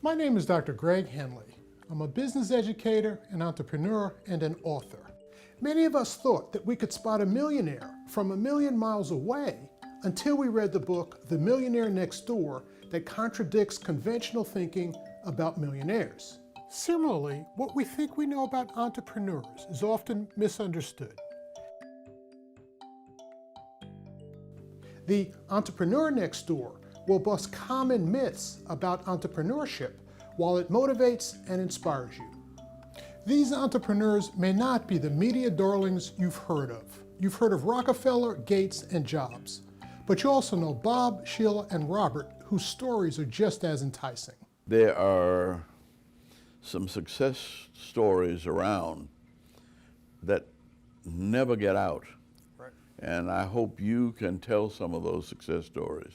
My name is Dr. Greg Henley. I'm a business educator, an entrepreneur, and an author. Many of us thought that we could spot a millionaire from a million miles away until we read the book, The Millionaire Next Door, that contradicts conventional thinking about millionaires. Similarly, what we think we know about entrepreneurs is often misunderstood. The Entrepreneur Next Door will bust common myths about entrepreneurship while it motivates and inspires you. These entrepreneurs may not be the media darlings you've heard of. You've heard of Rockefeller, Gates, and Jobs. But you also know Bob, Sheila, and Robert, whose stories are just as enticing. There are some success stories around that never get out. Right. And I hope you can tell some of those success stories.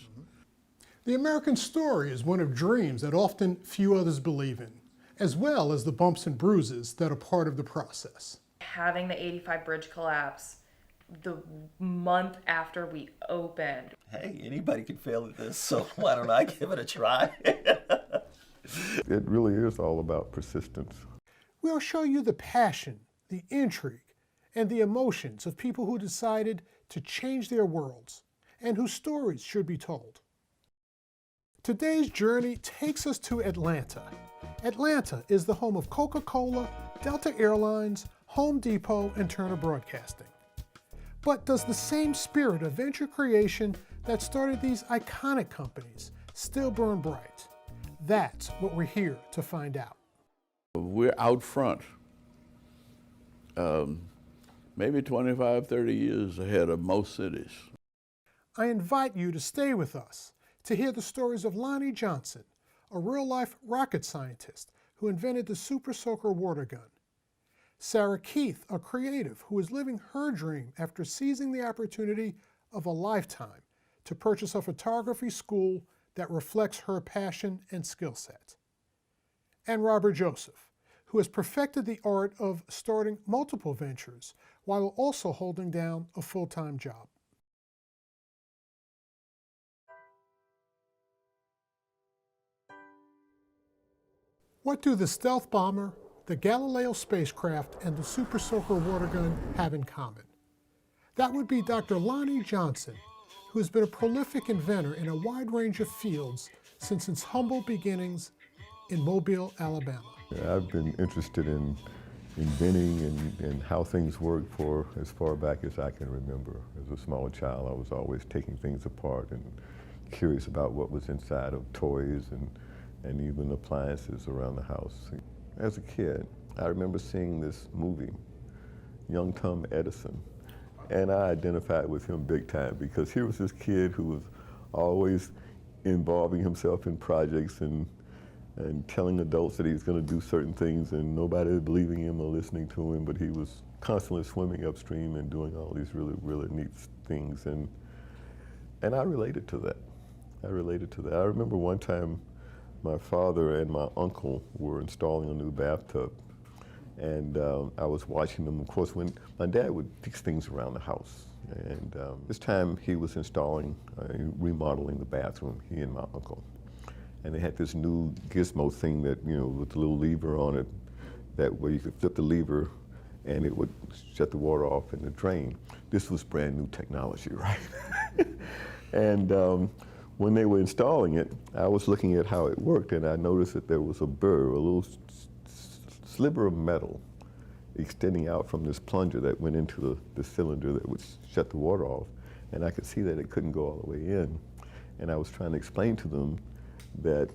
The American story is one of dreams that often few others believe in, as well as the bumps and bruises that are part of the process. Having the 85 bridge collapse the month after we opened. Hey, anybody can fail at this, so why don't I give it a try? It really is all about persistence. We'll show you the passion, the intrigue, and the emotions of people who decided to change their worlds and whose stories should be told. Today's journey takes us to Atlanta. Atlanta is the home of Coca-Cola, Delta Airlines, Home Depot, and Turner Broadcasting. But does the same spirit of venture creation that started these iconic companies still burn bright? That's what we're here to find out. We're out front, maybe 25, 30 years ahead of most cities. I invite you to stay with us to hear the stories of Lonnie Johnson, a real-life rocket scientist who invented the Super Soaker water gun. Sarah Keith, a creative who is living her dream after seizing the opportunity of a lifetime to purchase a photography school that reflects her passion and skill set. And Robert Joseph, who has perfected the art of starting multiple ventures while also holding down a full-time job. What do the stealth bomber, the Galileo spacecraft, and the Super Soaker water gun have in common? That would be Dr. Lonnie Johnson, who has been a prolific inventor in a wide range of fields since its humble beginnings in Mobile, Alabama. I've been interested in inventing and how things work for as far back as I can remember. As a small child, I was always taking things apart and curious about what was inside of toys and even appliances around the house. As a kid, I remember seeing this movie, Young Tom Edison, and I identified with him big time because here was this kid who was always involving himself in projects and telling adults that he was going to do certain things and nobody was believing him or listening to him, but he was constantly swimming upstream and doing all these really, really neat things. And I related to that. I remember one time my father and my uncle were installing a new bathtub, and I was watching them. Of course, when my dad would fix things around the house, and this time he was installing, remodeling the bathroom, he and my uncle. And they had this new gizmo thing that, you know, with the little lever on it, that where you could flip the lever and it would shut the water off in the drain. This was brand new technology, right? And when they were installing it, I was looking at how it worked, and I noticed that there was a burr, a little sliver of metal extending out from this plunger that went into the cylinder that would shut the water off. And I could see that it couldn't go all the way in. And I was trying to explain to them that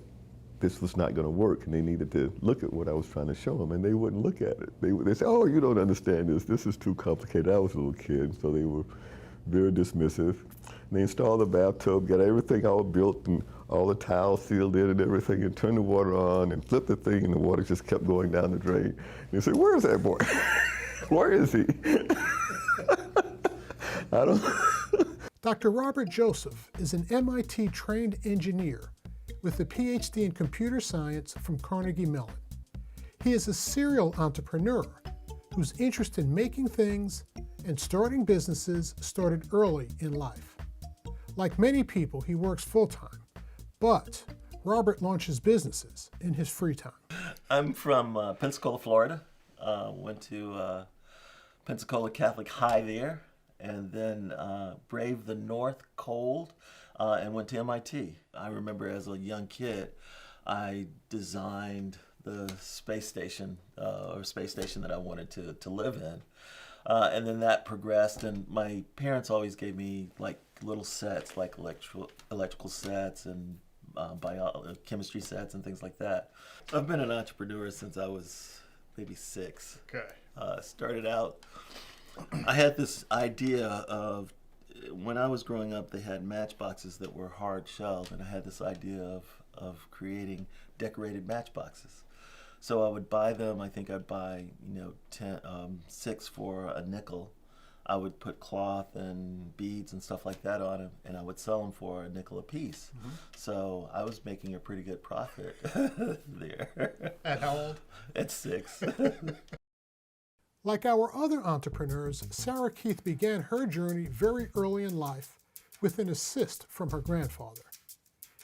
this was not going to work, and they needed to look at what I was trying to show them, and they wouldn't look at it. They said, "Oh, you don't understand this. This is too complicated." I was a little kid, so they were very dismissive. And they installed the bathtub, got everything all built and all the tiles sealed in and everything, and turned the water on and flipped the thing, and the water just kept going down the drain. And they said, "Where is that boy? Where is he?" I don't. Dr. Robert Joseph is an MIT-trained engineer with a PhD in computer science from Carnegie Mellon. He is a serial entrepreneur whose interest in making things and starting businesses started early in life. Like many people, he works full-time, but Robert launches businesses in his free time. I'm from Pensacola, Florida. Went to Pensacola Catholic High there, and then braved the North cold and went to MIT. I remember as a young kid, I designed the space station that I wanted to live in. And then that progressed, and my parents always gave me like little sets, like electrical sets and chemistry sets and things like that. I've been an entrepreneur since I was maybe 6. Okay. Started out, I had this idea of, when I was growing up, they had matchboxes that were hard shelled, and I had this idea of creating decorated matchboxes. So I would buy them. I think I'd buy 6 for a nickel. I would put cloth and beads and stuff like that on them, and I would sell them for a nickel a piece. Mm-hmm. So I was making a pretty good profit there. At how old? At 6. Like our other entrepreneurs, Sarah Keith began her journey very early in life with an assist from her grandfather.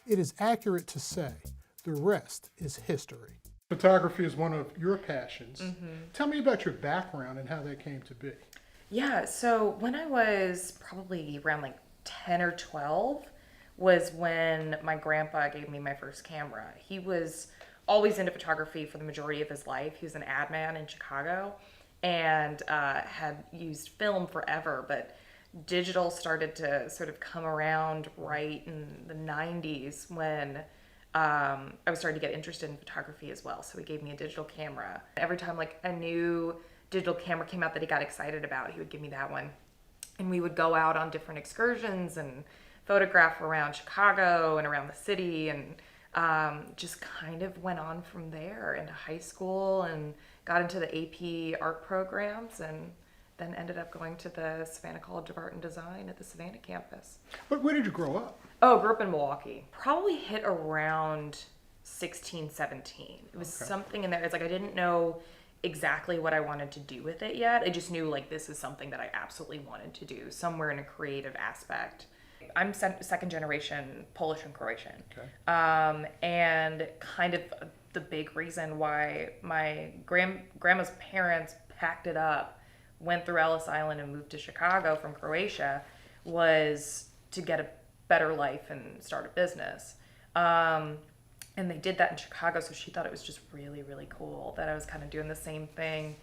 It is accurate to say the rest is history. Photography is one of your passions. Mm-hmm. Tell me about your background and how that came to be. Yeah, so when I was probably around like 10 or 12 was when my grandpa gave me my first camera. He was always into photography for the majority of his life. He was an ad man in Chicago and had used film forever, but digital started to sort of come around right in the 90s when I was starting to get interested in photography as well. So he gave me a digital camera. Every time like a new digital camera came out that he got excited about, he would give me that one. And we would go out on different excursions and photograph around Chicago and around the city, and just kind of went on from there into high school and got into the AP art programs, and then ended up going to the Savannah College of Art and Design at the Savannah campus. But where did you grow up? Oh, grew up in Milwaukee. Probably hit around 16, 17. It was something in there. It's like I didn't know exactly what I wanted to do with it yet. I just knew like this is something that I absolutely wanted to do, somewhere in a creative aspect. I'm second generation Polish and Croatian. Okay. And kind of the big reason why my grandma's parents packed it up, went through Ellis Island and moved to Chicago from Croatia was to get a better life and start a business. And they did that in Chicago, so she thought it was just really, really cool that I was kind of doing the same thing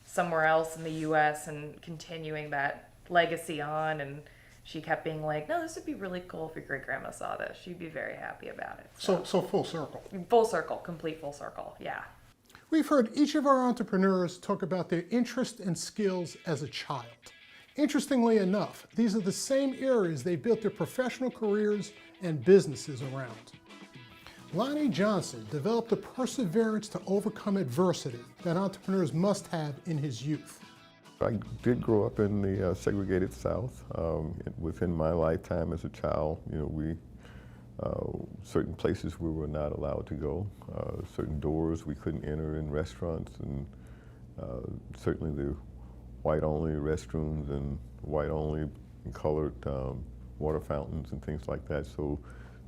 somewhere else in the U.S. and continuing that legacy on. And she kept being like, no, this would be really cool if your great-grandma saw this. She'd be very happy about it. So full circle. Full circle, complete full circle, yeah. We've heard each of our entrepreneurs talk about their interest and skills as a child. Interestingly enough, these are the same areas they built their professional careers and businesses around. Lonnie Johnson developed the perseverance to overcome adversity that entrepreneurs must have in his youth. I did grow up in the segregated South. Within my lifetime as a child, we certain places we were not allowed to go, certain doors we couldn't enter in restaurants, and certainly the white-only restrooms and white-only colored water fountains and things like that. So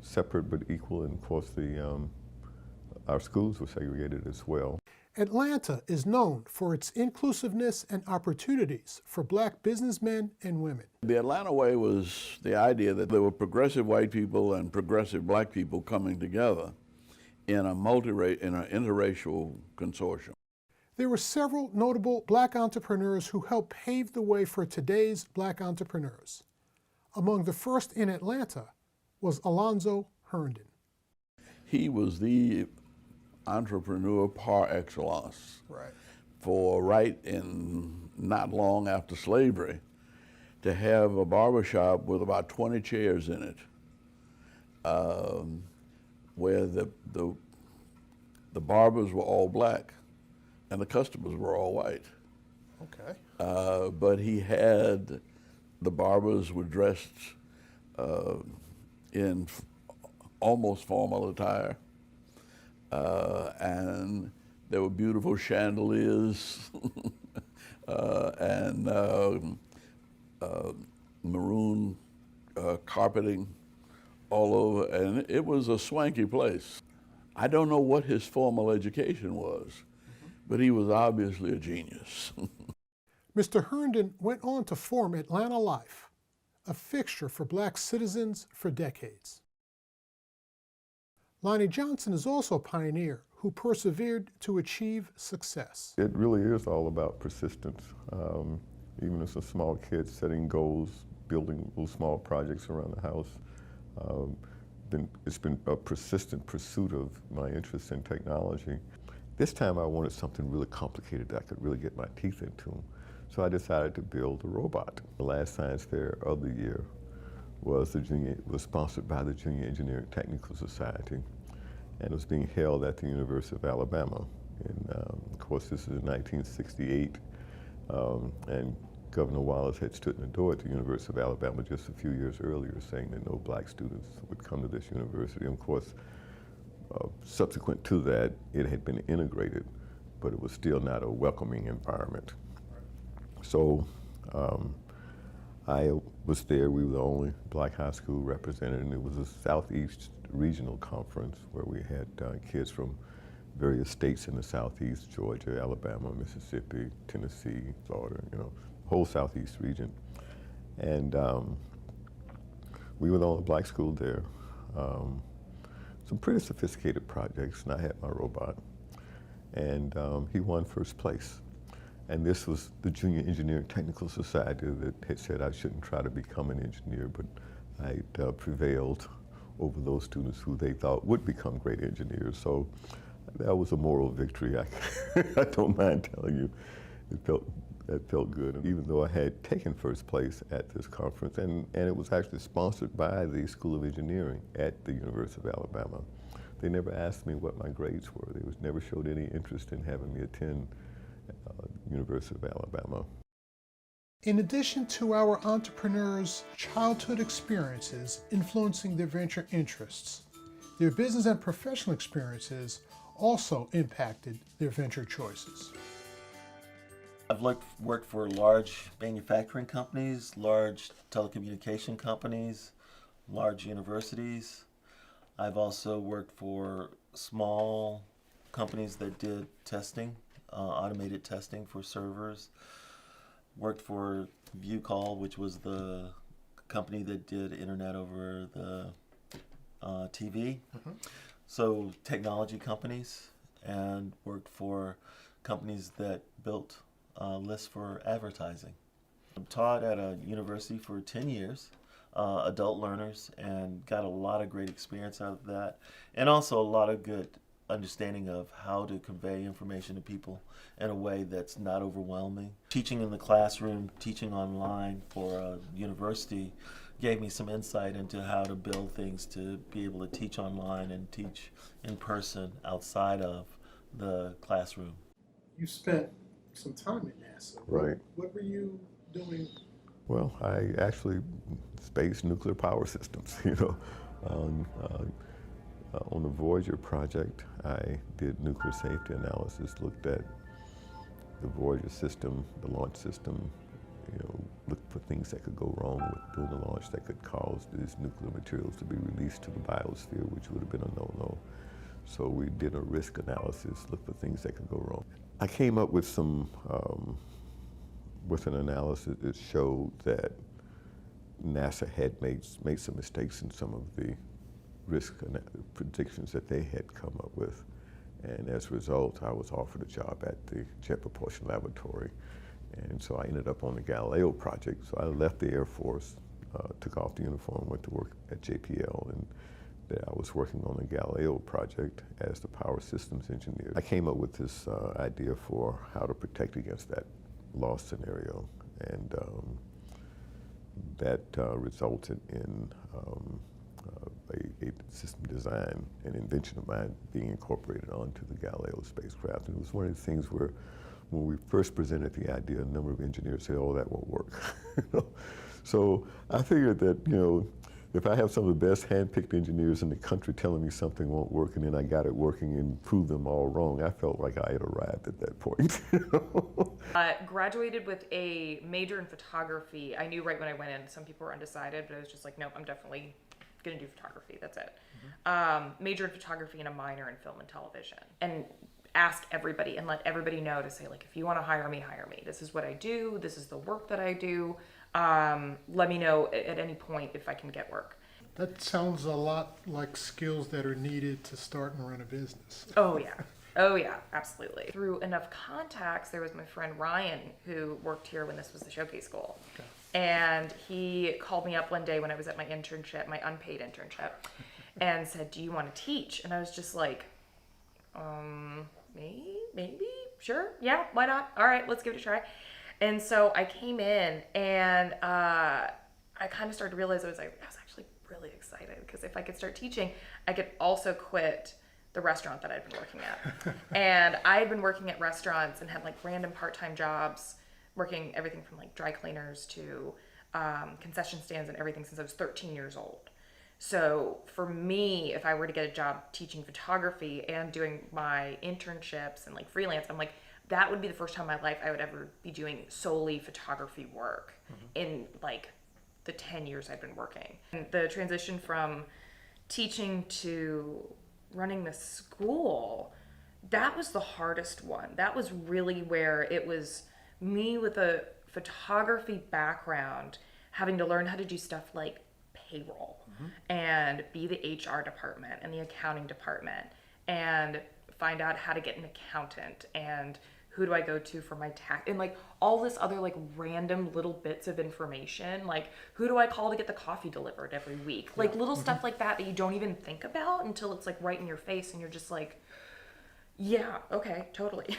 separate but equal, and of course our schools were segregated as well. Atlanta is known for its inclusiveness and opportunities for black businessmen and women. The Atlanta Way was the idea that there were progressive white people and progressive black people coming together in an interracial consortium. There were several notable black entrepreneurs who helped pave the way for today's black entrepreneurs. Among the first in Atlanta was Alonzo Herndon. He was the entrepreneur par excellence. Right. For right in not long after slavery to have a barbershop with about 20 chairs in it, where the barbers were all black and the customers were all white. Okay. But he had, the barbers were dressed in almost formal attire. And there were beautiful chandeliers and maroon carpeting all over, and it was a swanky place. I don't know what his formal education was, but he was obviously a genius. Mr. Herndon went on to form Atlanta Life, a fixture for black citizens for decades. Lonnie Johnson is also a pioneer who persevered to achieve success. It really is all about persistence. Even as a small kid, setting goals, building little small projects around the house. It's been a persistent pursuit of my interest in technology. This time I wanted something really complicated that I could really get my teeth into. So I decided to build a robot. The last science fair of the year was sponsored by the Junior Engineering Technical Society, and it was being held at the University of Alabama. And of course, this is in 1968, and Governor Wallace had stood in the door at the University of Alabama just a few years earlier saying that no black students would come to this university. And of course, subsequent to that, it had been integrated, but it was still not a welcoming environment. So I was there. We were the only black high school represented, and it was a Southeast regional conference where we had kids from various states in the Southeast: Georgia, Alabama, Mississippi, Tennessee, Florida, whole Southeast region. And we were the only black school there. Some pretty sophisticated projects, and I had my robot. And he won first place. And this was the Junior Engineering Technical Society that had said I shouldn't try to become an engineer, but I prevailed over those students who they thought would become great engineers. So that was a moral victory. I don't mind telling you. It felt good. And even though I had taken first place at this conference, and it was actually sponsored by the School of Engineering at the University of Alabama, they never asked me what my grades were. They never showed any interest in having me attend University of Alabama. In addition to our entrepreneurs' childhood experiences influencing their venture interests, their business and professional experiences also impacted their venture choices. I've worked for large manufacturing companies, large telecommunication companies, large universities. I've also worked for small companies that did testing, automated testing for servers. Worked for ViewCall, which was the company that did internet over the TV. Mm-hmm. So technology companies, and worked for companies that built lists for advertising. I taught at a university for 10 years, adult learners, and got a lot of great experience out of that, and also a lot of good understanding of how to convey information to people in a way that's not overwhelming. Teaching in the classroom, teaching online for a university gave me some insight into how to build things to be able to teach online and teach in person outside of the classroom. You spent some time at NASA. Right. What were you doing? Well, I actually spaced nuclear power systems, on the Voyager project, I did nuclear safety analysis, looked at the Voyager system, the launch system, looked for things that could go wrong with doing the launch that could cause these nuclear materials to be released to the biosphere, which would have been a no-no. So we did a risk analysis, looked for things that could go wrong. I came up with with an analysis that showed that NASA had made some mistakes in some of the risk predictions that they had come up with. And as a result, I was offered a job at the Jet Propulsion Laboratory. And so I ended up on the Galileo project. So I left the Air Force, took off the uniform, went to work at JPL, and there I was working on the Galileo project as the power systems engineer. I came up with this idea for how to protect against that loss scenario. And that resulted in a system design and invention of mine being incorporated onto the Galileo spacecraft. And it was one of the things where, when we first presented the idea, a number of engineers said, "Oh, that won't work." So I figured that, if I have some of the best hand-picked engineers in the country telling me something won't work, and then I got it working and proved them all wrong, I felt like I had arrived at that point. Graduated with a major in photography. I knew right when I went in, some people were undecided, but I was just like, nope, I'm definitely going to do photography. That's it. Major in photography and a minor in film and television. And ask everybody and let everybody know to say, like, if you want to hire me, hire me. This is what I do. This is the work that I do. Let me know at any point if I can get work. That sounds a lot like skills that are needed to start and run a business. Oh, yeah. Oh, yeah, absolutely. Through enough contacts, there was my friend Ryan who worked here when this was the showcase school. Okay. And he called me up one day when I was at my internship, my unpaid internship, and said, do you want to teach? And I was just like, maybe, sure, yeah, why not? All right, let's give it a try. And so I came in, and I kind of started to realize I was actually really excited, because if I could start teaching, I could also quit the restaurant that I'd been working at. And I had been working at restaurants and had like random part-time jobs, working everything from like dry cleaners to concession stands and everything since I was 13 years old. So for me, if I were to get a job teaching photography and doing my internships and like freelance, I'm like, that would be the first time in my life I would ever be doing solely photography work in like the 10 years I've been working. And the transition from teaching to running the school, that was the hardest one. That was really where it was me with a photography background having to learn how to do stuff like payroll and be the HR department and the accounting department and find out how to get an accountant and who do I go to for my tax and like all this other like random little bits of information, like who do I call to get the coffee delivered every week, like little stuff like that you don't even think about until it's like right in your face and you're just like, yeah, okay, totally.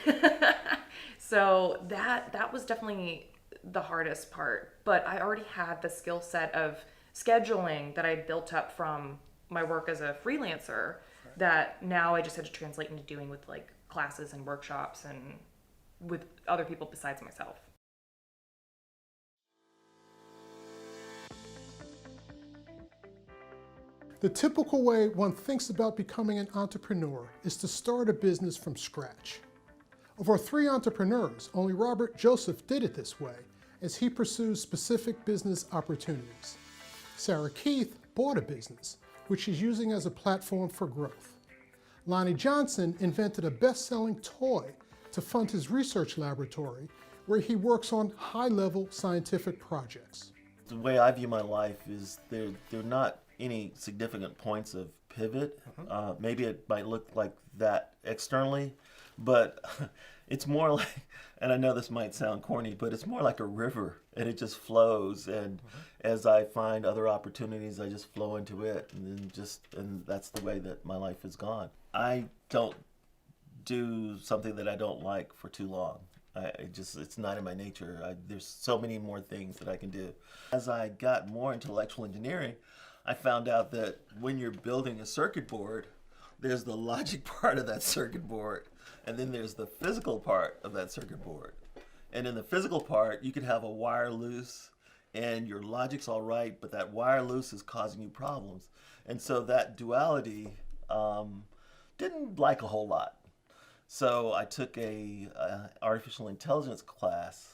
So that was definitely the hardest part, but I already had the skill set of scheduling that I had built up from my work as a freelancer that now I just had to translate into doing with like classes and workshops and with other people besides myself. The typical way one thinks about becoming an entrepreneur is to start a business from scratch. Of our 3 entrepreneurs, only Robert Joseph did it this way, as he pursues specific business opportunities. Sarah Keith bought a business, which she's using as a platform for growth. Lonnie Johnson invented a best-selling toy to fund his research laboratory, where he works on high-level scientific projects. The way I view my life is there are not any significant points of pivot. Maybe it might look like that externally, but it's more like, and I know this might sound corny, but it's more like a river, and it just flows. And as I find other opportunities, I just flow into it, and that's the way that my life has gone. I don't do something that I don't like for too long. It's not in my nature. There's so many more things that I can do. As I got more into electrical engineering, I found out that when you're building a circuit board, there's the logic part of that circuit board, and then there's the physical part of that circuit board. And in the physical part, you could have a wire loose, and your logic's all right, but that wire loose is causing you problems. And so that duality didn't like a whole lot. So I took a artificial intelligence class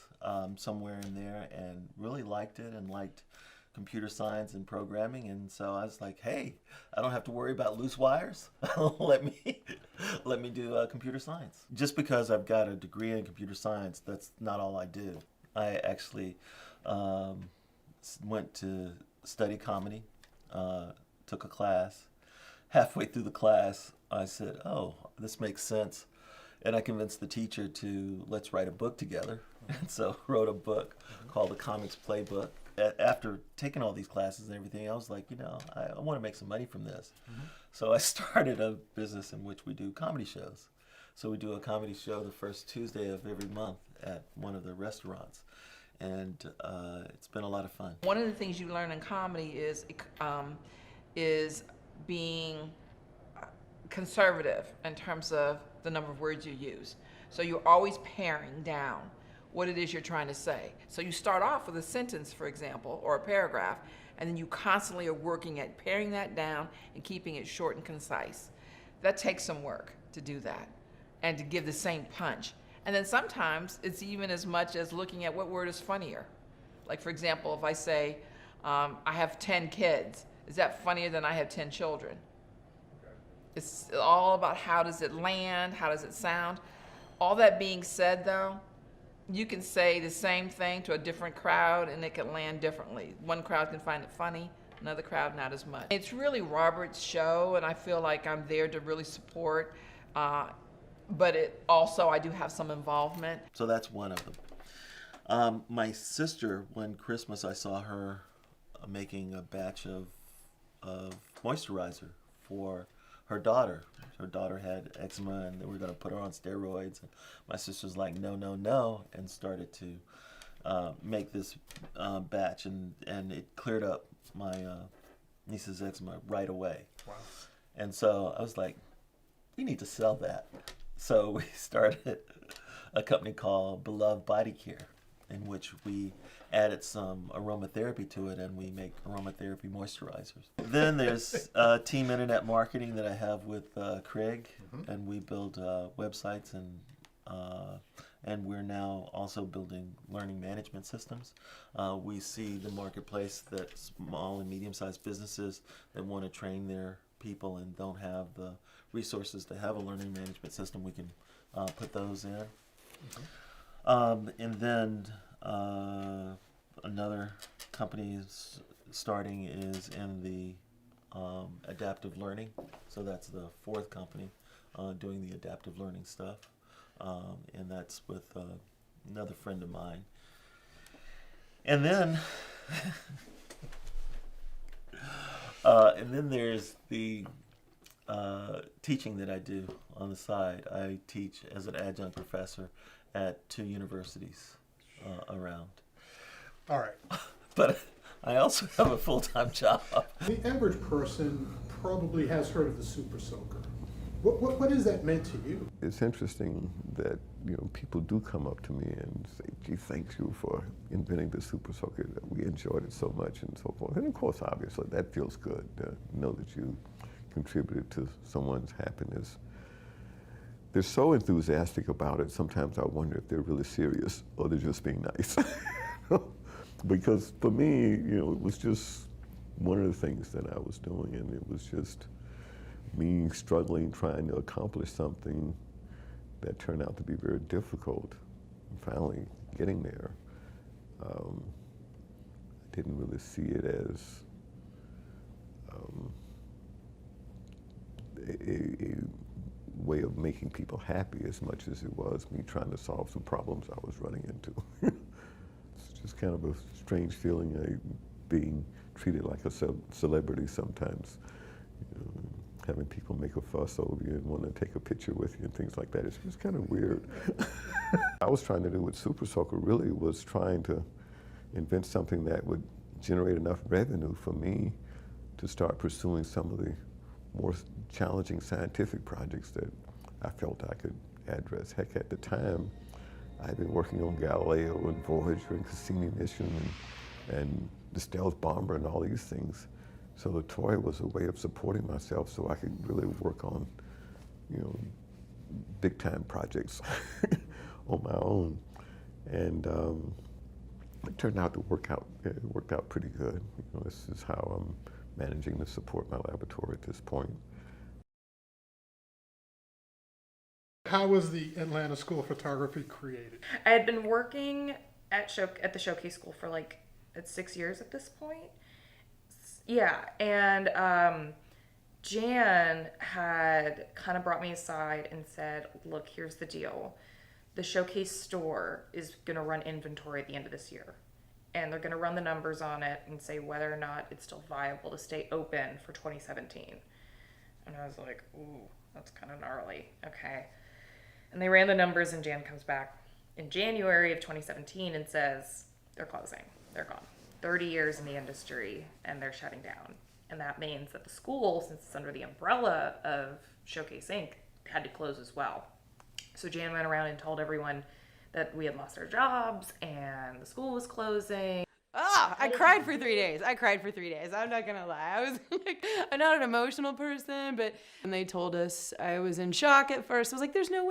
somewhere in there and really liked it and liked computer science and programming, and so I was like, hey, I don't have to worry about loose wires. let me do computer science. Just because I've got a degree in computer science, that's not all I do. I actually went to study comedy, took a class. Halfway through the class, I said, oh, this makes sense. And I convinced the teacher to let's write a book together. And so wrote a book called The Comics Playbook. After taking all these classes and everything, I was like, I want to make some money from this. So I started a business in which we do comedy shows. So we do a comedy show the first Tuesday of every month at one of the restaurants. And it's been a lot of fun. One of the things you learn in comedy is being conservative in terms of the number of words you use. So you're always paring down what it is you're trying to say. So you start off with a sentence, for example, or a paragraph, and then you constantly are working at paring that down and keeping it short and concise. That takes some work to do that and to give the same punch. And then sometimes it's even as much as looking at what word is funnier. Like, for example, if I say, I have 10 kids, Is that funnier than I have 10 children? It's all about how does it land, how does it sound. All that being said, though, you can say the same thing to a different crowd and it can land differently. One crowd can find it funny, another crowd not as much. It's really Robert's show, and I feel like I'm there to really support, but it also, I do have some involvement. So that's one of them. My sister, one Christmas, I saw her making a batch of moisturizer for her daughter. Her daughter had eczema and they were going to put her on steroids. And my sister's like, no, no, no, and started to make this batch, and it cleared up my niece's eczema right away. Wow. And so I was like, we need to sell that. So we started a company called Beloved Body Care, in which we added some aromatherapy to it, and we make aromatherapy moisturizers. Then there's team internet marketing that I have with Craig, and we build websites, and we're now also building learning management systems. We see the marketplace that small and medium-sized businesses that want to train their people and don't have the resources to have a learning management system, we can put those in. And then another company is starting is in the adaptive learning. So that's the fourth company doing the adaptive learning stuff. And that's with another friend of mine. And then there's the teaching that I do on the side. I teach as an adjunct professor at 2 universities around. All right. But I also have a full-time job. The average person probably has heard of the Super Soaker. What has that meant to you? It's interesting that people do come up to me and say, gee, thank you for inventing the Super Soaker, that we enjoyed it so much and so forth. And of course, obviously, that feels good to know that you contributed to someone's happiness. They're so enthusiastic about it, sometimes I wonder if they're really serious or they're just being nice. Because for me, it was just one of the things that I was doing, and it was just me struggling, trying to accomplish something that turned out to be very difficult. And finally getting there, I didn't really see it as a way of making people happy as much as it was me trying to solve some problems I was running into. It's just kind of a strange feeling, being treated like a celebrity sometimes. Having people make a fuss over you and want to take a picture with you and things like that. It's just kind of weird. I was trying to do with Super Soaker really was trying to invent something that would generate enough revenue for me to start pursuing some of the more challenging scientific projects that I felt I could address. Heck, at the time, I'd been working on Galileo and Voyager and Cassini mission and the stealth bomber and all these things. So the toy was a way of supporting myself so I could really work on, big time projects on my own. And it turned out to work out. It worked out pretty good. This is how I'm managing to support my laboratory at this point. How was the Atlanta School of Photography created? I had been working at the Showcase School for it's 6 years at this point. Yeah, and Jan had kind of brought me aside and said, look, here's the deal. The Showcase store is going to run inventory at the end of this year. And they're going to run the numbers on it and say whether or not it's still viable to stay open for 2017. And I was like, ooh, that's kind of gnarly. Okay. And they ran the numbers, and Jan comes back in January of 2017 and says, they're closing. They're gone. 30 years in the industry, and they're shutting down. And that means that the school, since it's under the umbrella of Showcase Inc., had to close as well. So Jan went around and told everyone that we had lost our jobs and the school was closing. I cried for 3 days. I'm not gonna lie. I was I'm not an emotional person, but when they told us, I was in shock at first. I was like, there's no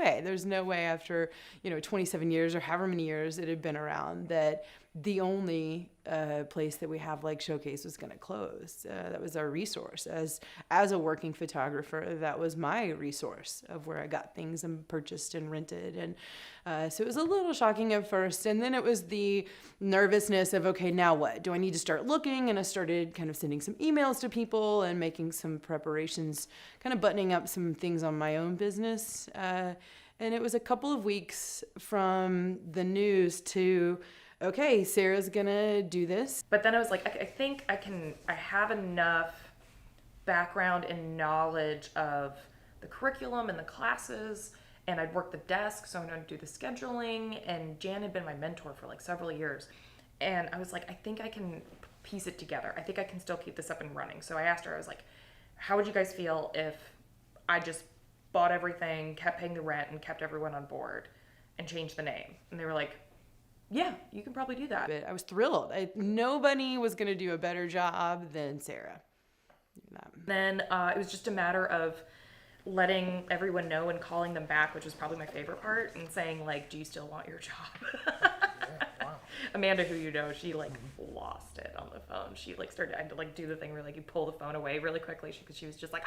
way after, 27 years or however many years it had been around that the only place that we have like Showcase was going to close. That was our resource. As a working photographer, that was my resource of where I got things and purchased and rented. And so it was a little shocking at first. And then it was the nervousness of, okay, now what? Do I need to start looking? And I started kind of sending some emails to people and making some preparations, kind of buttoning up some things on my own business. And it was a couple of weeks from the news to, okay, Sarah's gonna do this. But then I was like, I think I have enough background and knowledge of the curriculum and the classes, and I'd work the desk, so I'm gonna do the scheduling, and Jan had been my mentor for like several years. And I was like, I think I can piece it together. I think I can still keep this up and running. So I asked her, I was like, how would you guys feel if I just bought everything, kept paying the rent, and kept everyone on board and changed the name? And they were like, yeah, you can probably do that. But I was thrilled. Nobody was gonna do a better job than Sarah. Then it was just a matter of letting everyone know and calling them back, which was probably my favorite part, and saying like, do you still want your job? Amanda, who you know, she like lost it on the phone. She like started, I had to like do the thing where like you pull the phone away really quickly because she was just like,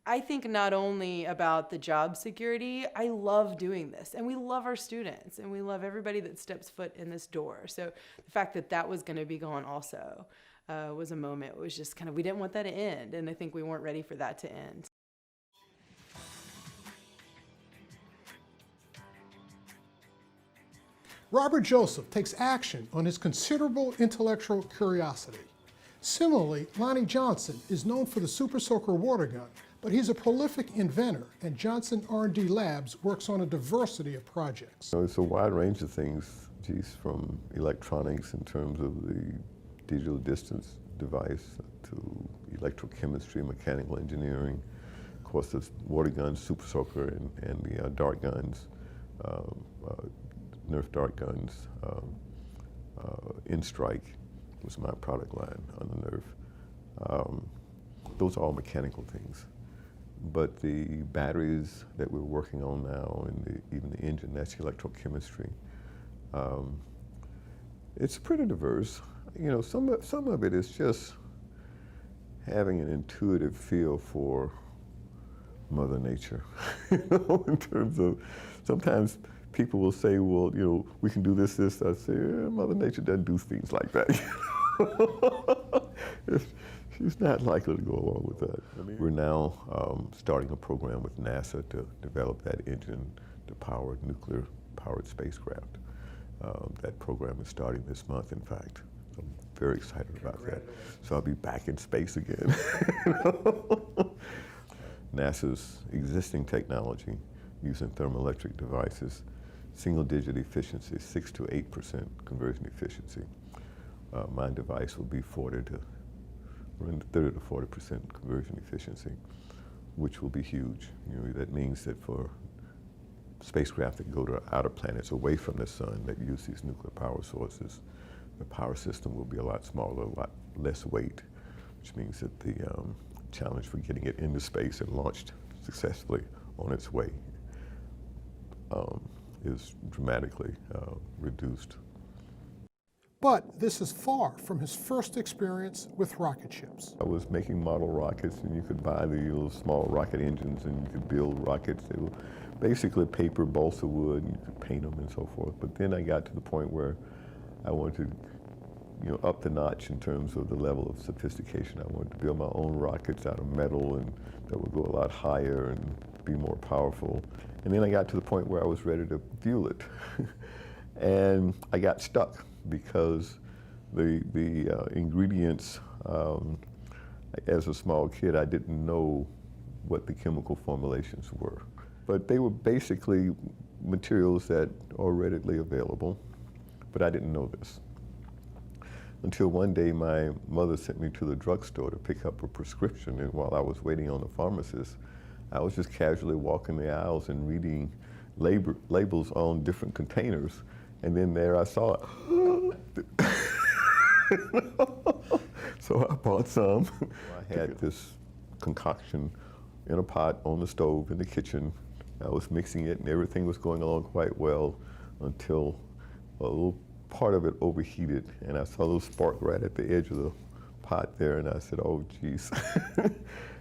I think not only about the job security, I love doing this, and we love our students, and we love everybody that steps foot in this door. So the fact that that was going to be gone also was a moment. It was just kind of, we didn't want that to end, and I think we weren't ready for that to end. Robert Joseph takes action on his considerable intellectual curiosity. Similarly, Lonnie Johnson is known for the Super Soaker water gun, but he's a prolific inventor, and Johnson R&D Labs works on a diversity of projects. So it's a wide range of things, from electronics in terms of the digital distance device to electrochemistry, mechanical engineering, of course the water guns, Super Soaker, and the dart guns, Nerf dart guns, N-Strike was my product line on the Nerf. Those are all mechanical things. But the batteries that we're working on now, and even the engine, that's electrochemistry. It's pretty diverse. You know, some of it is just having an intuitive feel for Mother Nature. You know, in terms of, sometimes people will say, well, you know, we can do this. I say, Mother Nature doesn't do things like that. She's not likely to go along with that. We're now starting a program with NASA to develop that engine to power nuclear-powered spacecraft. That program is starting this month, in fact. So I'm very excited about that. So I'll be back in space again. NASA's existing technology using thermoelectric devices, single-digit efficiency, 6 to 8% conversion efficiency. My device will be 30 to 40% conversion efficiency, which will be huge. You know, that means that for spacecraft that go to outer planets away from the sun that use these nuclear power sources, the power system will be a lot smaller, a lot less weight, which means that the challenge for getting it into space and launched successfully on its way is dramatically reduced. But this is far from his first experience with rocket ships. I was making model rockets, and you could buy the little small rocket engines, and you could build rockets. They were basically paper, balsa wood, and you could paint them and so forth. But then I got to the point where I wanted to, you know, up the notch in terms of the level of sophistication. I wanted to build my own rockets out of metal and that would go a lot higher and be more powerful. And then I got to the point where I was ready to fuel it. And I got stuck because the ingredients, as a small kid, I didn't know what the chemical formulations were. But they were basically materials that are readily available, but I didn't know this. Until one day my mother sent me to the drugstore to pick up a prescription, and while I was waiting on the pharmacist, I was just casually walking the aisles and reading labels on different containers, and then there I saw it. So I bought some. I had this concoction in a pot on the stove in the kitchen. I was mixing it and everything was going along quite well until a little part of it overheated, and I saw a little spark right at the edge of the pot there, and I said, oh geez. And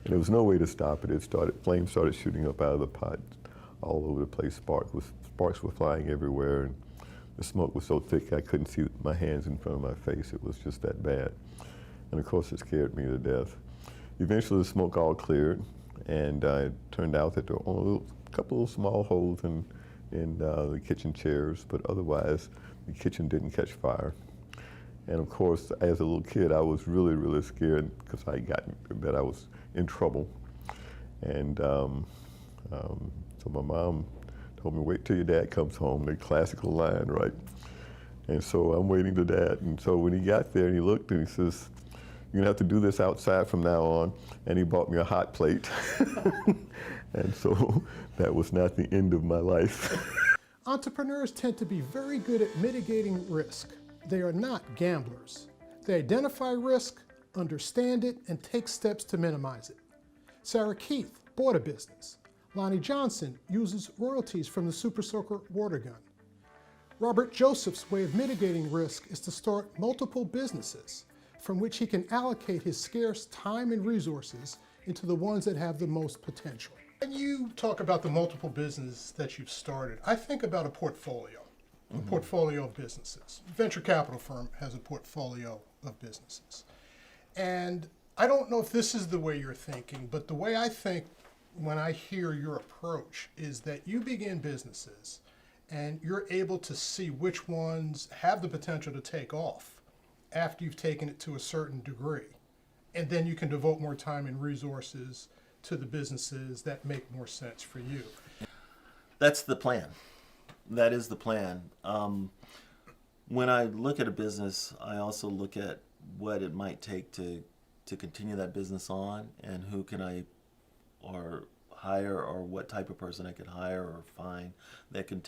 there was no way to stop it. Flames started shooting up out of the pot all over the place. Sparks were flying everywhere, and the smoke was so thick I couldn't see my hands in front of my face. It was just that bad. And of course it scared me to death. Eventually the smoke all cleared, and it turned out that there were only a couple of small holes in the kitchen chairs, but otherwise the kitchen didn't catch fire. And of course, as a little kid, I was really, really scared because that I was in trouble. And so my mom told me, wait till your dad comes home, the classical line, right? And so I'm waiting to Dad. And so when he got there and he looked and he says, you're gonna have to do this outside from now on. And he bought me a hot plate. And so that was not the end of my life. Entrepreneurs tend to be very good at mitigating risk. They are not gamblers. They identify risk, understand it, and take steps to minimize it. Sarah Keith bought a business. Lonnie Johnson uses royalties from the Super Soaker water gun. Robert Joseph's way of mitigating risk is to start multiple businesses from which he can allocate his scarce time and resources into the ones that have the most potential. When you talk about the multiple businesses that you've started, I think about a portfolio of businesses. Venture capital firm has a portfolio of businesses. And I don't know if this is the way you're thinking, but the way I think when I hear your approach is that you begin businesses and you're able to see which ones have the potential to take off after you've taken it to a certain degree. And then you can devote more time and resources to the businesses that make more sense for you. That's the plan. That is the plan. When I look at a business, I also look at what it might take to continue that business on, and who can I hire, or what type of person I could hire or find that can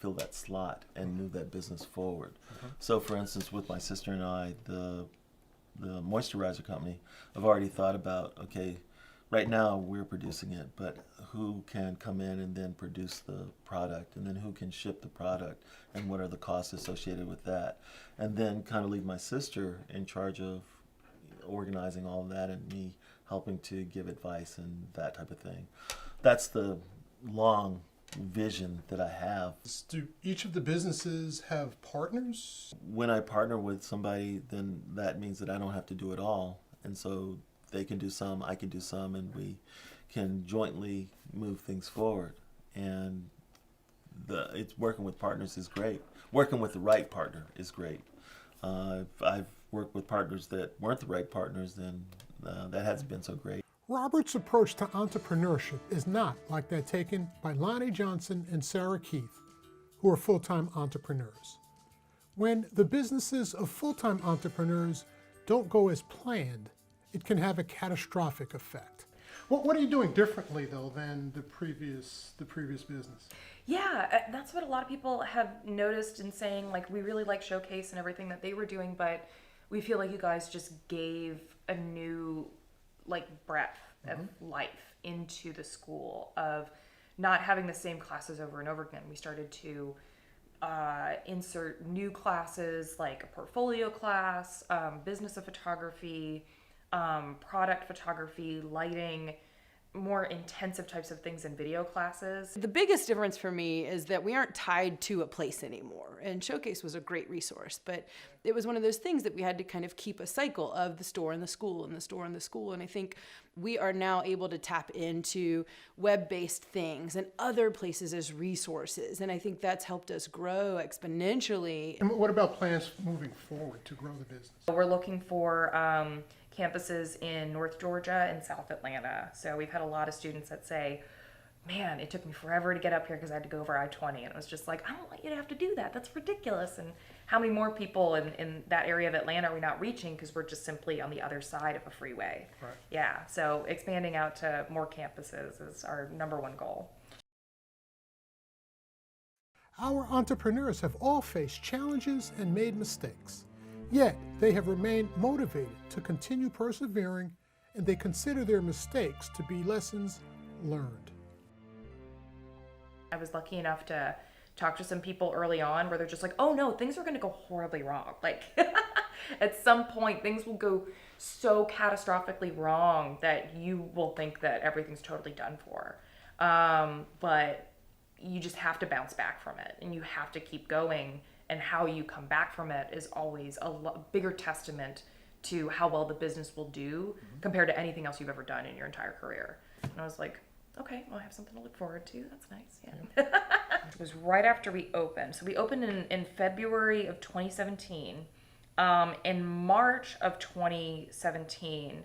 fill that slot and move that business forward. So for instance, with my sister and I, the moisturizer company, I've already thought about, okay, right now we're producing it, but who can come in and then produce the product, and then who can ship the product, and what are the costs associated with that, and then kind of leave my sister in charge of organizing all of that and me helping to give advice and that type of thing. That's the long vision that I have. Do each of the businesses have partners? When I partner with somebody, then that means that I don't have to do it all, and so they can do some, I can do some, and we can jointly move things forward. And it's working with partners is great. Working with the right partner is great. I've worked with partners that weren't the right partners, then that hasn't been so great. Robert's approach to entrepreneurship is not like that taken by Lonnie Johnson and Sarah Keith, who are full-time entrepreneurs. When the businesses of full-time entrepreneurs don't go as planned, it can have a catastrophic effect. What are you doing differently, though, than the previous business? Yeah, that's what a lot of people have noticed in saying, like, we really like Showcase and everything that they were doing, but we feel like you guys just gave a new, like, breadth of life into the school, of not having the same classes over and over again. We started to insert new classes, like a portfolio class, business of photography, product photography, lighting, more intensive types of things in video classes. The biggest difference for me is that we aren't tied to a place anymore. And Showcase was a great resource, but it was one of those things that we had to kind of keep a cycle of the store and the school and the store and the school. And I think we are now able to tap into web-based things and other places as resources. And I think that's helped us grow exponentially. And what about plans moving forward to grow the business? We're looking for campuses in North Georgia and South Atlanta. So we've had a lot of students that say, man, it took me forever to get up here because I had to go over I-20. And it was just like, I don't want you to have to do that. That's ridiculous. And how many more people in that area of Atlanta are we not reaching because we're just simply on the other side of a freeway? Right. Yeah, so expanding out to more campuses is our number one goal. Our entrepreneurs have all faced challenges and made mistakes. Yet, they have remained motivated to continue persevering, and they consider their mistakes to be lessons learned. I was lucky enough to talked to some people early on where they're just like, oh no, things are going to go horribly wrong. Like at some point, things will go so catastrophically wrong that you will think that everything's totally done for. But you just have to bounce back from it, and you have to keep going. And how you come back from it is always a bigger testament to how well the business will do compared to anything else you've ever done in your entire career. And I was like, okay, well, I have something to look forward to. That's nice. Yeah. It was right after we opened. So we opened in February of 2017. In March of 2017,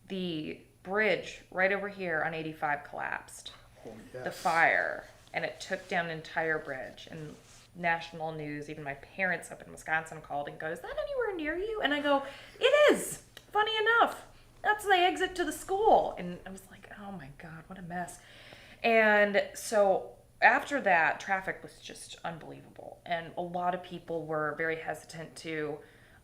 the bridge right over here on 85 collapsed. Oh, yes. The fire, and it took down an entire bridge. And national news, even my parents up in Wisconsin called and go, is that anywhere near you? And I go, it is. Funny enough, that's the exit to the school. And I was like, oh my God, what a mess. And so after that, traffic was just unbelievable. And a lot of people were very hesitant to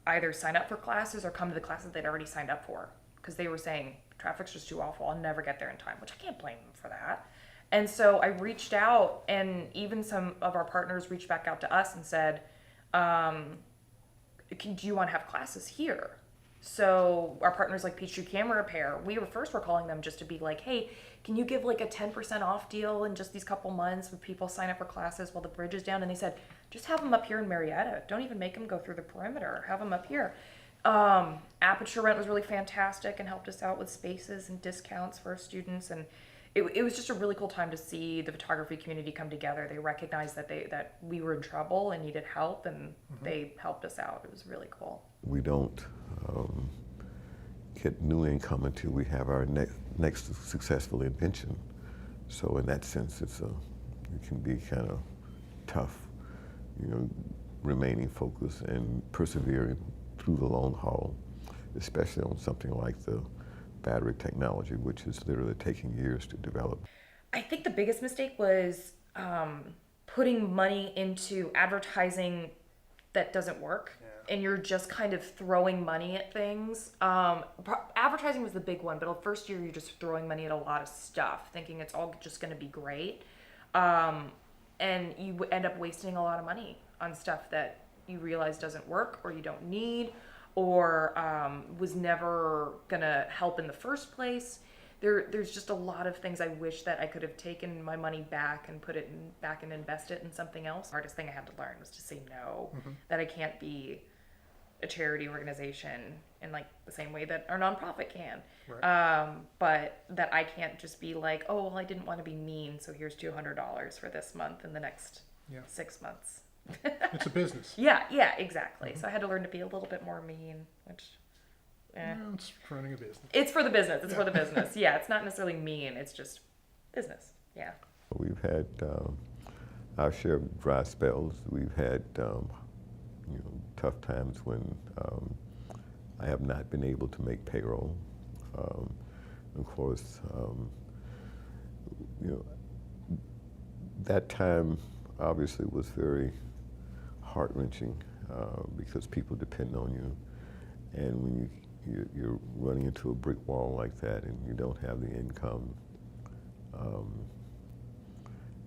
either sign up for classes or come to the classes they'd already signed up for, because they were saying, traffic's just too awful. I'll never get there in time, which I can't blame them for that. And so I reached out, and even some of our partners reached back out to us and said, do you want to have classes here? So our partners like Peachtree Camera Repair, we were calling them just to be like, hey, can you give like a 10% off deal in just these couple months when people sign up for classes while the bridge is down? And they said, just have them up here in Marietta. Don't even make them go through the perimeter. Have them up here. Aperture Rent was really fantastic and helped us out with spaces and discounts for our students. And it was just a really cool time to see the photography community come together. They recognized that we were in trouble and needed help, and they helped us out. It was really cool. We don't get new income until we have our next successful invention. So in that sense, it can be kind of tough, remaining focused and persevering through the long haul, especially on something like the battery technology, which is literally taking years to develop. I think the biggest mistake was putting money into advertising that doesn't work. Yeah. And you're just kind of throwing money at things. Advertising was the big one, but the first year you're just throwing money at a lot of stuff, thinking it's all just going to be great. And you end up wasting a lot of money on stuff that you realize doesn't work or you don't need, or was never gonna help in the first place. There's just a lot of things I wish that I could have taken my money back and put it back and invest it in something else. The hardest thing I had to learn was to say no, that I can't be a charity organization in like the same way that our nonprofit can. Right. But that I can't just be like, oh, well, I didn't want to be mean, so here's $200 for this month and the next 6 months. It's a business. Yeah, exactly. So I had to learn to be a little bit more mean, which It's running a business. it's for the business. It's for the business. Yeah, it's not necessarily mean. It's just business. Yeah. We've had our share of dry spells. We've had tough times when I have not been able to make payroll. Of course, that time obviously was very heart-wrenching because people depend on you, and when you're running into a brick wall like that and you don't have the income,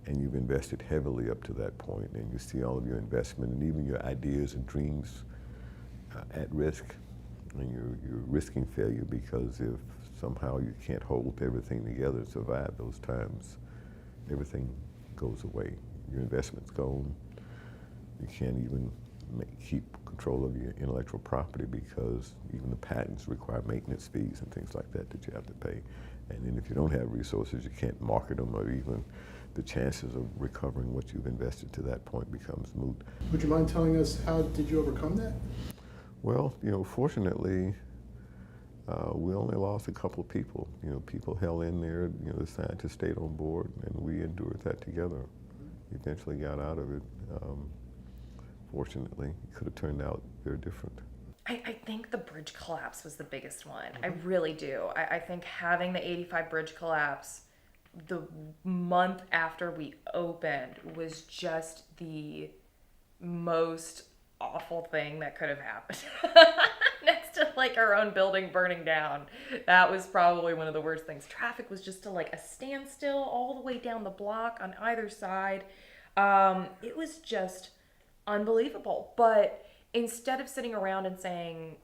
and you've invested heavily up to that point, and you see all of your investment and even your ideas and dreams at risk, and you're risking failure because if somehow you can't hold everything together and survive those times, everything goes away. Your investment's gone. You can't even keep control of your intellectual property because even the patents require maintenance fees and things like that that you have to pay. And then if you don't have resources, you can't market them, or even the chances of recovering what you've invested to that point becomes moot. Would you mind telling us how did you overcome that? Well, fortunately, we only lost a couple of people. People held in there. The scientists stayed on board, and we endured that together. Eventually got out of it. Fortunately, it could have turned out very different. I think the bridge collapse was the biggest one. I really do. I think having the 85 bridge collapse the month after we opened was just the most awful thing that could have happened. Next to like our own building burning down. That was probably one of the worst things. Traffic was just to like a standstill all the way down the block on either side. It was just unbelievable. But instead of sitting around and saying,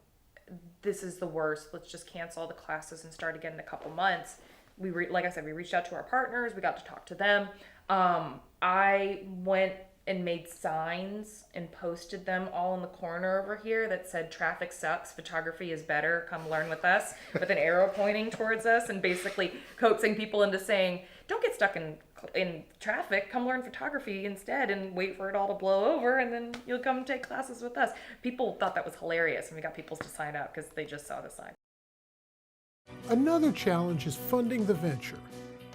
this is the worst, let's just cancel all the classes and start again in a couple months, like I said, we reached out to our partners, we got to talk to them. I went and made signs and posted them all in the corner over here that said traffic sucks, photography is better, come learn with us, with an arrow pointing towards us, and basically coaxing people into saying, don't get stuck in traffic, come learn photography instead and wait for it all to blow over, and then you'll come take classes with us. People thought that was hilarious, and we got people to sign up because they just saw the sign. Another challenge is funding the venture.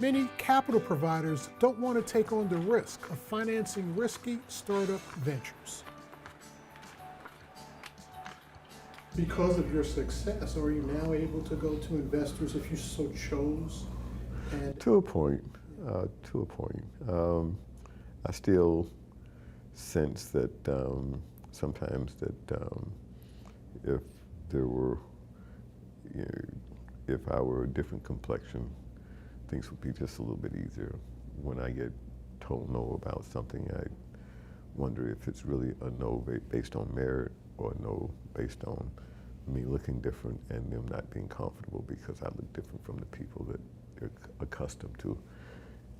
Many capital providers don't want to take on the risk of financing risky startup ventures. Because of your success, are you now able to go to investors if you so chose? And To a point. I still sense that sometimes that if there were, you know, if I were a different complexion, things would be just a little bit easier. When I get told no about something, I wonder if it's really a no based on merit or a no based on me looking different and them not being comfortable because I look different from the people that they're accustomed to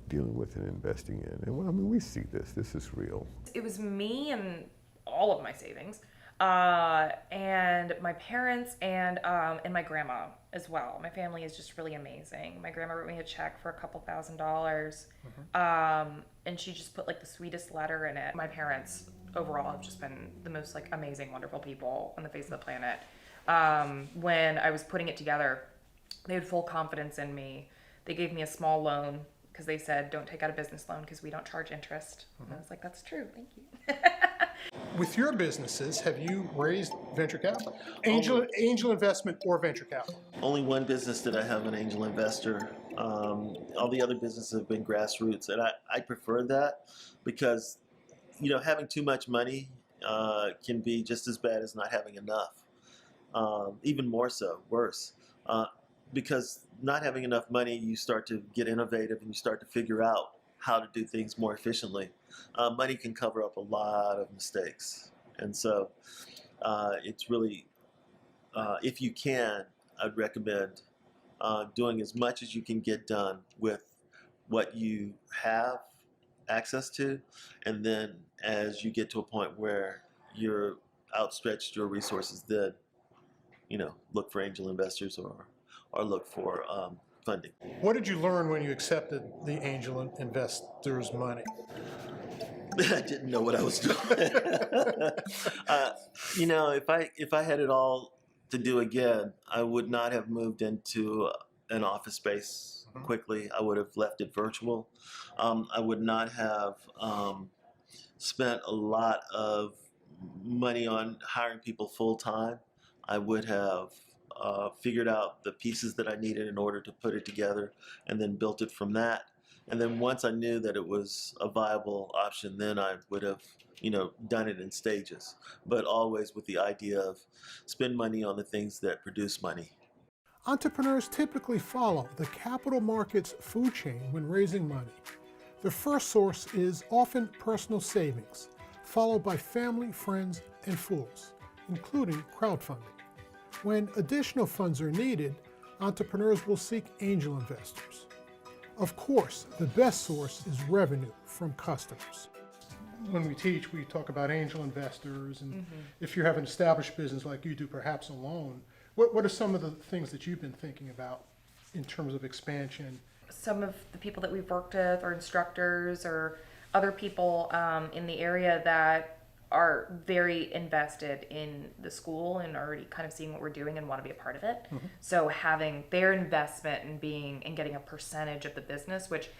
dealing with and investing in. And well, I mean, we see this. This is real. It was me and all of my savings, and my parents and my grandma as well. My family is just really amazing. My grandma wrote me a check for a couple $1,000s, and she just put like the sweetest letter in it. My parents overall have just been the most like amazing, wonderful people on the face of the planet. When I was putting it together, they had full confidence in me. They gave me a small loan because they said, don't take out a business loan because we don't charge interest. And I was like, that's true, thank you. with your businesses, have you raised venture capital? Angel investment or venture capital? Only one business that I have an angel investor. All the other businesses have been grassroots, and I prefer that because, you know, having too much money can be just as bad as not having enough. Even more so, worse. Because not having enough money, you start to get innovative and you start to figure out how to do things more efficiently. Money can cover up a lot of mistakes. And so it's really, if you can, I'd recommend doing as much as you can get done with what you have access to. And then as you get to a point where you're outstretched your resources, then, you know, look for angel investors or look for funding. What did you learn when you accepted the angel investors' money? I didn't know what I was doing. You know, if I had it all to do again, I would not have moved into an office space quickly. I would have left it virtual. I would not have spent a lot of money on hiring people full time. I would have figured out the pieces that I needed in order to put it together and then built it from that. And then once I knew that it was a viable option, then I would have, you know, done it in stages, but always with the idea of spend money on the things that produce money. Entrepreneurs typically follow the capital markets food chain when raising money. The first source is often personal savings, followed by family, friends, and fools, including crowdfunding. When additional funds are needed, entrepreneurs will seek angel investors. Of course, the best source is revenue from customers. When we teach, we talk about angel investors, and if you have an established business like you do, perhaps alone, what are some of the things that you've been thinking about in terms of expansion? Some of the people that we've worked with, or instructors, or other people in the area that are very invested in the school and already kind of seeing what we're doing and want to be a part of it. So having their investment and getting a percentage of the business, which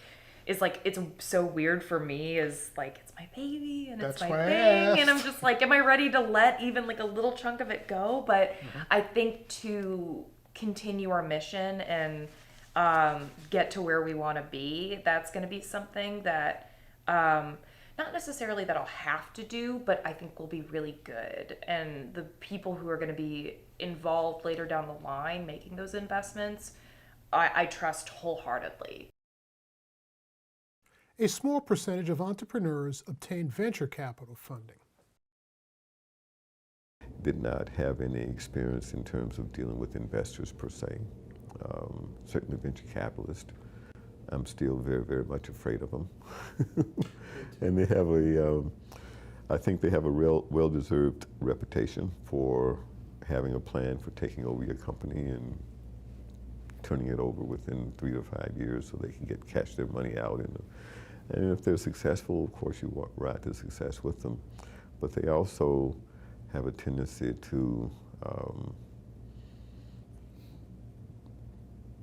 is like, it's so weird for me, is like, it's my baby and it's That's my why I thing, and I'm asked. just like, am I ready to let even like a little chunk of it go? But I think to continue our mission and get to where we want to be, that's going to be something that not necessarily that I'll have to do, but I think will be really good. And the people who are going to be involved later down the line making those investments, I trust wholeheartedly. A small percentage of entrepreneurs obtain venture capital funding. Did not have any experience in terms of dealing with investors per se. Certainly venture capitalists. I'm still very, very much afraid of them. And they have I think they have a real well-deserved reputation for having a plan for taking over your company and turning it over within 3 to 5 years so they can cash their money out. And if they're successful, of course, you walk right to success with them. But they also have a tendency to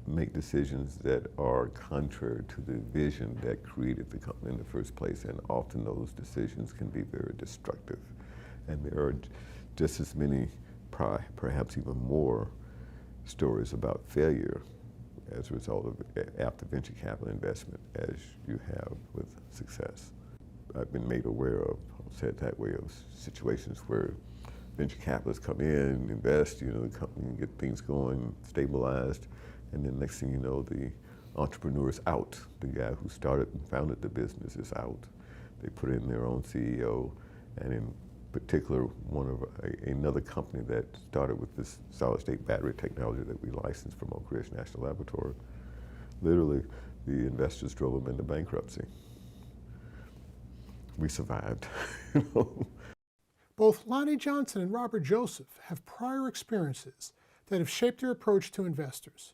make decisions that are contrary to the vision that created the company in the first place, and often those decisions can be very destructive. And there are just as many, perhaps even more, stories about failure as a result of after venture capital investment as you have with success. I've been made aware of, I'll say it that way, of situations where venture capitalists come in, invest, the company, get things going, stabilized, and then next thing you know, the entrepreneur is out. The guy who started and founded the business is out. They put in their own CEO, and in particular, another company that started with this solid-state battery technology that we licensed from Oak Ridge National Laboratory. Literally, the investors drove them into bankruptcy. We survived. Both Lonnie Johnson and Robert Joseph have prior experiences that have shaped their approach to investors.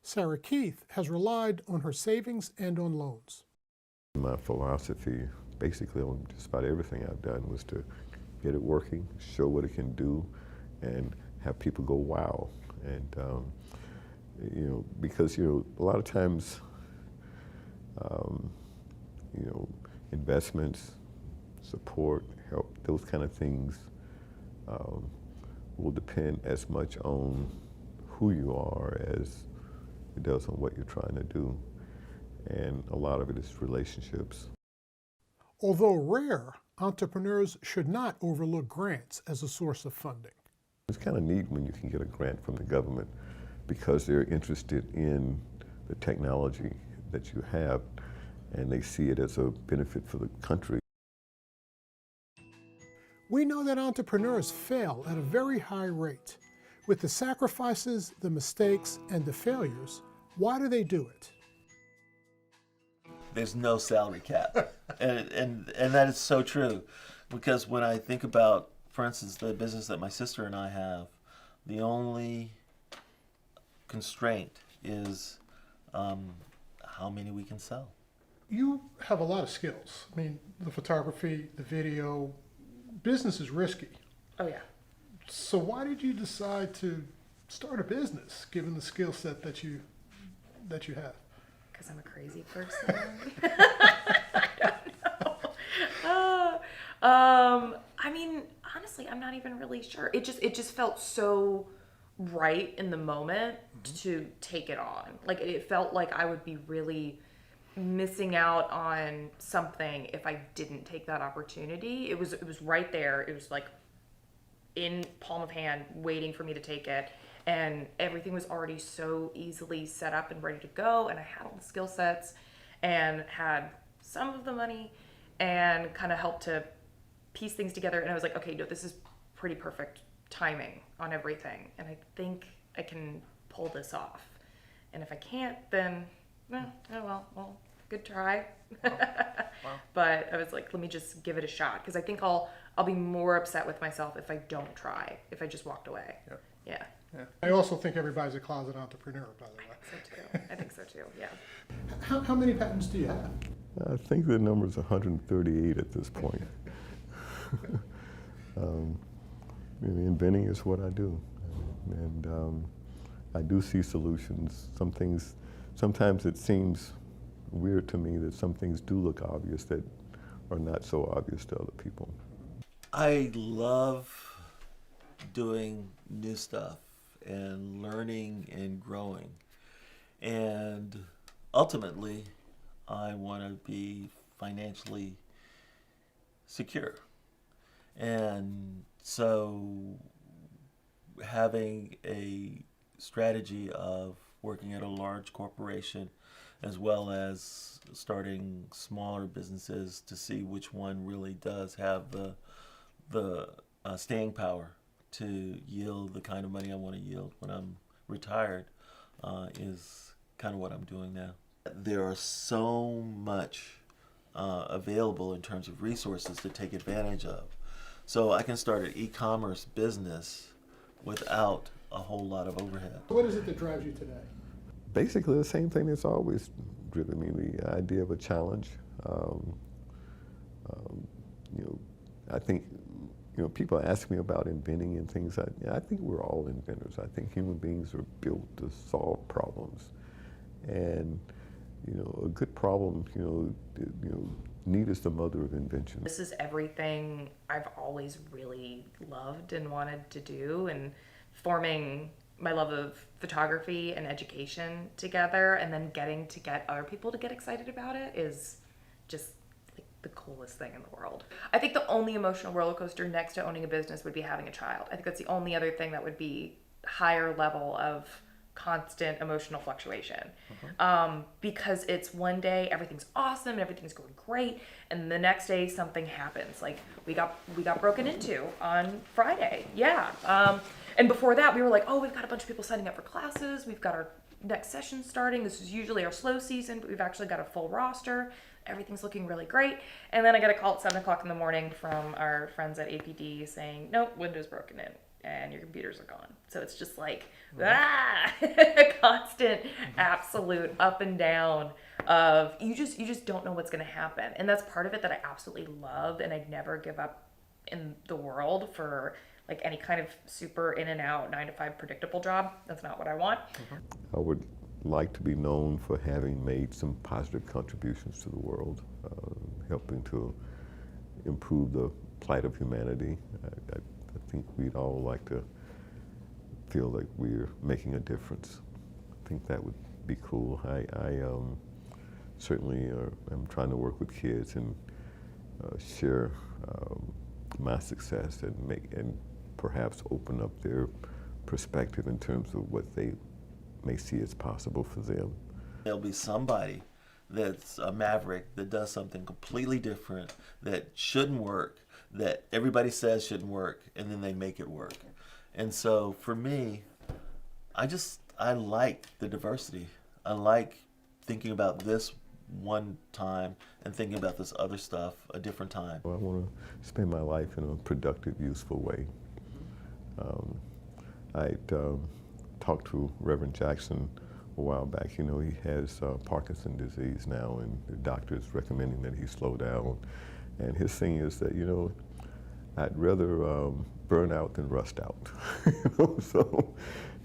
Sarah Keith has relied on her savings and on loans. My philosophy, basically on just about everything I've done, was to get it working, show what it can do, and have people go, wow. And, because, a lot of times, investments, support, help, those kind of things will depend as much on who you are as it does on what you're trying to do. And a lot of it is relationships. Although rare, entrepreneurs should not overlook grants as a source of funding. It's kind of neat when you can get a grant from the government because they're interested in the technology that you have and they see it as a benefit for the country. We know that entrepreneurs fail at a very high rate. With the sacrifices, the mistakes, and the failures, why do they do it? There's no salary cap. and that is so true. Because when I think about, for instance, the business that my sister and I have, the only constraint is how many we can sell. You have a lot of skills. I mean, the photography, the video, business is risky. Oh yeah. So why did you decide to start a business, given the skill set that you have? Because I'm a crazy person. I don't know. I mean, honestly, I'm not even really sure. It just felt so right in the moment to take it on. Like it felt like I would be really missing out on something if I didn't take that opportunity. It was right there. It was like in palm of hand, waiting for me to take it. And everything was already so easily set up and ready to go. And I had all the skill sets and had some of the money and kind of helped to piece things together. And I was like, okay, no, this is pretty perfect timing on everything. And I think I can pull this off. And if I can't, then, well, good try. Wow. But I was like, let me just give it a shot. Because I think I'll be more upset with myself if I don't try, if I just walked away. Yeah. I also think everybody's a closet entrepreneur, by the way. I think so too, yeah. How many patents do you have? I think the number is 138 at this point. Inventing is what I do. And I do see solutions. Sometimes it seems weird to me that some things do look obvious that are not so obvious to other people. I love doing new stuff and learning and growing. And ultimately, I want to be financially secure. And so having a strategy of working at a large corporation, as well as starting smaller businesses to see which one really does have the staying power to yield the kind of money I want to yield when I'm retired, is kind of what I'm doing now. There are so much available in terms of resources to take advantage of. So I can start an e-commerce business without a whole lot of overhead. What is it that drives you today? Basically the same thing that's always driven me, the idea of a challenge. I think, people ask me about inventing and things. I think we're all inventors. I think human beings are built to solve problems. And, a good problem, need is the mother of invention. This is everything I've always really loved and wanted to do, and forming my love of photography and education together, and then getting to get other people to get excited about it is just like the coolest thing in the world. I think the only emotional roller coaster next to owning a business would be having a child. I think that's the only other thing that would be higher level of constant emotional fluctuation. Because it's one day everything's awesome and everything's going great, and the next day something happens. Like we got broken into on Friday. And before that we were like, oh, we've got a bunch of people signing up for classes, we've got our next session starting, this is usually our slow season, but we've actually got a full roster, everything's looking really great. And then I got a call at 7 o'clock in the morning from our friends at APD saying, nope, Windows broken in and your computers are gone. So it's just like, constant, absolute up and down of you just don't know what's going to happen. And that's part of it that I absolutely love, and I'd never give up in the world for like any kind of super in and out 9-to-5 predictable job. That's not what I want. I would like to be known for having made some positive contributions to the world, helping to improve the plight of humanity. I think we'd all like to feel like we're making a difference. I think that would be cool. I certainly am trying to work with kids and share my success and perhaps open up their perspective in terms of what they may see as possible for them. There'll be somebody that's a maverick that does something completely different that shouldn't work, that everybody says shouldn't work, and then they make it work. And so for me, I like the diversity. I like thinking about this one time and thinking about this other stuff a different time. I want to spend my life in a productive, useful way. I talked to Reverend Jackson a while back. He has Parkinson's disease now, and the doctor is recommending that he slow down. And his thing is that, I'd rather burn out than rust out. So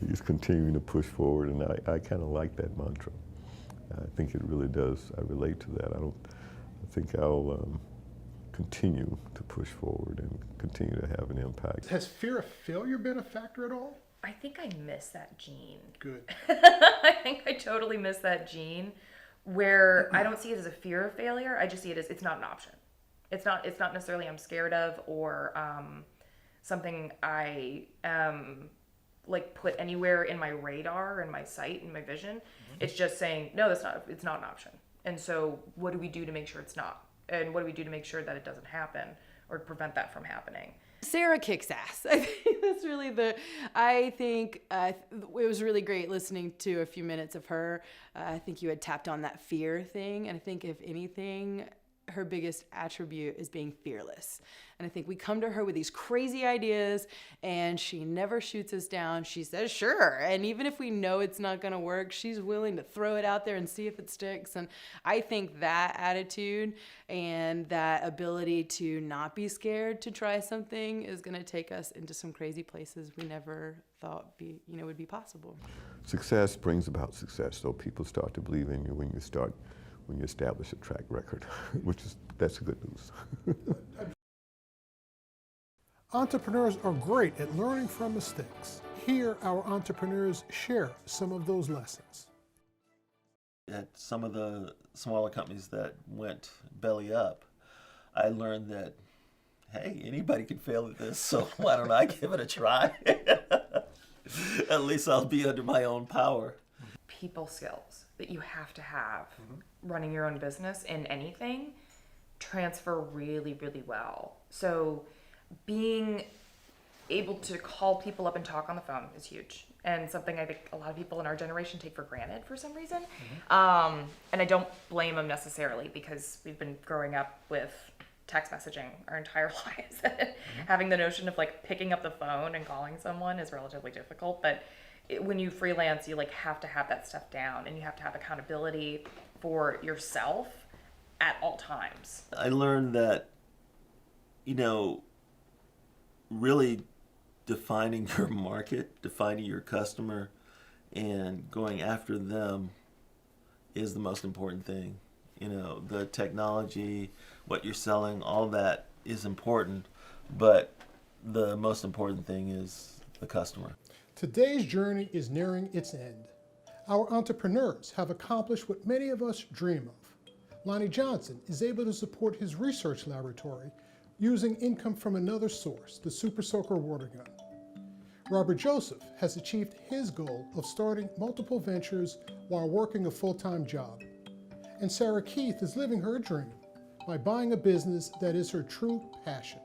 he's continuing to push forward, and I kind of like that mantra. I think it really does. I relate to that. I think I'll continue to push forward and continue to have an impact. Has fear of failure been a factor at all? I think I miss that gene. Good. I think I totally miss that gene where I don't see it as a fear of failure. I just see it as it's not an option. It's not necessarily I'm scared of or something I like put anywhere in my radar and my sight and my vision. It's just saying, no, it's not an option. And so what do we do to make sure it's not? And what do we do to make sure that it doesn't happen or prevent that from happening? Sarah kicks ass. I think that's really it was really great listening to a few minutes of her. I think you had tapped on that fear thing. And I think if anything, her biggest attribute is being fearless. And I think we come to her with these crazy ideas and she never shoots us down. She says, sure. And even if we know it's not going to work, she's willing to throw it out there and see if it sticks. And I think that attitude and that ability to not be scared to try something is going to take us into some crazy places we never thought would be possible. Success brings about success. So people start to believe in you when you establish a track record, that's good news. Entrepreneurs are great at learning from mistakes. Here, our entrepreneurs share some of those lessons. At some of the smaller companies that went belly up, I learned that, hey, anybody can fail at this, so why don't I give it a try? At least I'll be under my own power. people skills that you have to have running your own business in anything transfer really, really well. So being able to call people up and talk on the phone is huge, and something I think a lot of people in our generation take for granted for some reason. And I don't blame them necessarily, because we've been growing up with text messaging our entire lives. Having the notion of like picking up the phone and calling someone is relatively difficult, but when you freelance, you like have to have that stuff down, and you have to have accountability for yourself at all times. I learned that, you know, really defining your market, defining your customer, and going after them is the most important thing. You know, the technology, what you're selling, all that is important, but the most important thing is the customer. Today's journey is nearing its end. Our entrepreneurs have accomplished what many of us dream of. Lonnie Johnson is able to support his research laboratory using income from another source, the Super Soaker water gun. Robert Joseph has achieved his goal of starting multiple ventures while working a full-time job. And Sarah Keith is living her dream by buying a business that is her true passion.